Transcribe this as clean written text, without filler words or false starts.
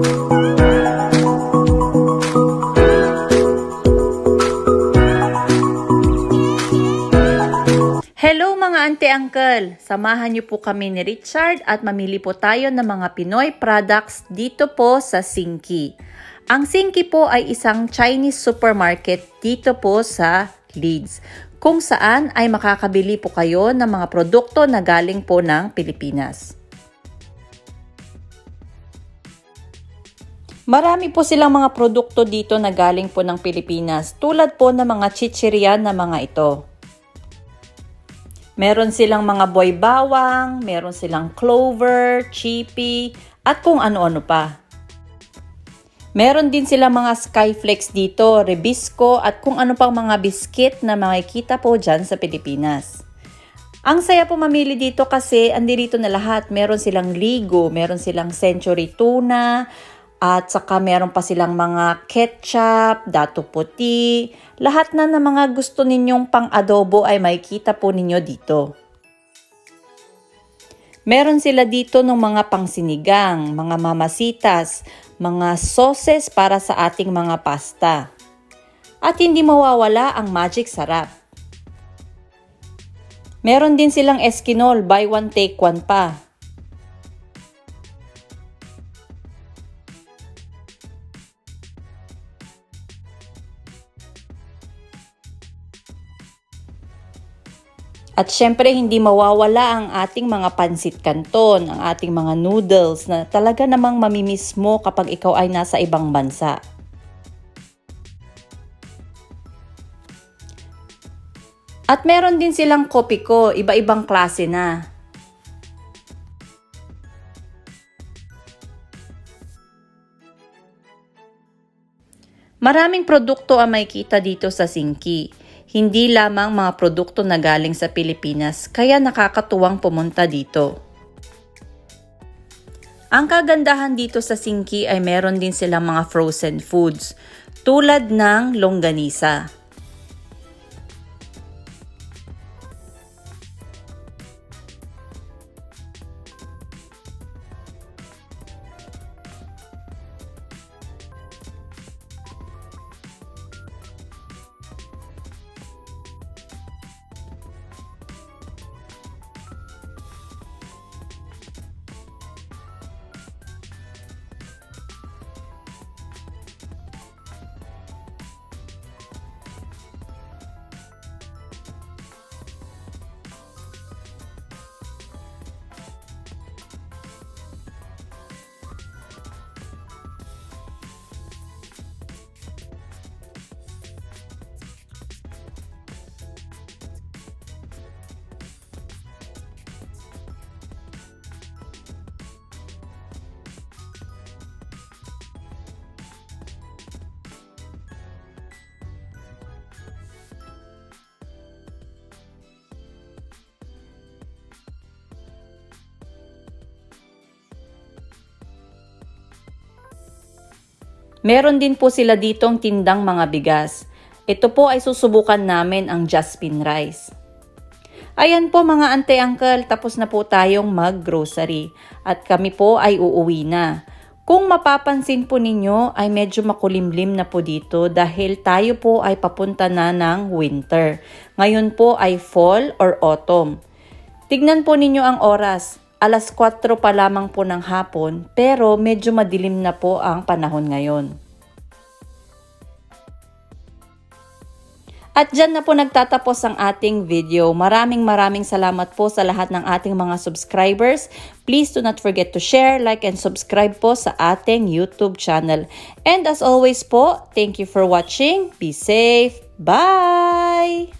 Hello mga auntie-uncle! Samahan niyo po kami ni Richard at mamili po tayo ng mga Pinoy products dito po sa Singki. Ang Singki po ay isang Chinese supermarket dito po sa Leeds, kung saan ay makakabili po kayo ng mga produkto na galing po ng Pilipinas. Marami po silang mga produkto dito na galing po ng Pilipinas, tulad po ng mga chichirya na mga ito. Meron silang mga boy bawang, meron silang clover, chippy, at kung ano-ano pa. Meron din silang mga skyflakes dito, rebisco, at kung ano pang mga biskit na makikita po dyan sa Pilipinas. Ang saya po mamili dito kasi andirito na lahat. Meron silang Ligo, meron silang Century Tuna, at saka meron pa silang mga ketchup, dato puti. Lahat na ng mga gusto ninyong pang-adobo ay makikita po ninyo dito. Meron sila dito ng mga pangsinigang, mga mamasitas, mga sauces para sa ating mga pasta. At hindi mawawala ang magic sarap. Meron din silang Eskinol, buy one take one pa. At syempre, hindi mawawala ang ating mga pansit canton, ang ating mga noodles na talaga namang mamimiss mo kapag ikaw ay nasa ibang bansa. At meron din silang kopiko, iba-ibang klase na. Maraming produkto ang makikita dito sa Singki. Hindi lamang mga produkto na galing sa Pilipinas, kaya nakakatuwang pumunta dito. Ang kagandahan dito sa Singki ay meron din silang mga frozen foods, tulad ng longganisa. Meron din po sila ditong tindang mga bigas. Ito po ay susubukan namin ang Jasmine rice. Ayan po mga ante-uncle, tapos na po tayong mag-grocery at kami po ay uuwi na. Kung mapapansin po ninyo ay medyo makulimlim na po dito dahil tayo po ay papunta na ng winter. Ngayon po ay fall or autumn. Tignan po ninyo ang oras. Alas 4 pa lamang po ng hapon, pero medyo madilim na po ang panahon ngayon. At dyan na po nagtatapos ang ating video. Maraming salamat po sa lahat ng ating mga subscribers. Please do not forget to share, like, and subscribe po sa ating YouTube channel. And as always po, thank you for watching. Be safe. Bye!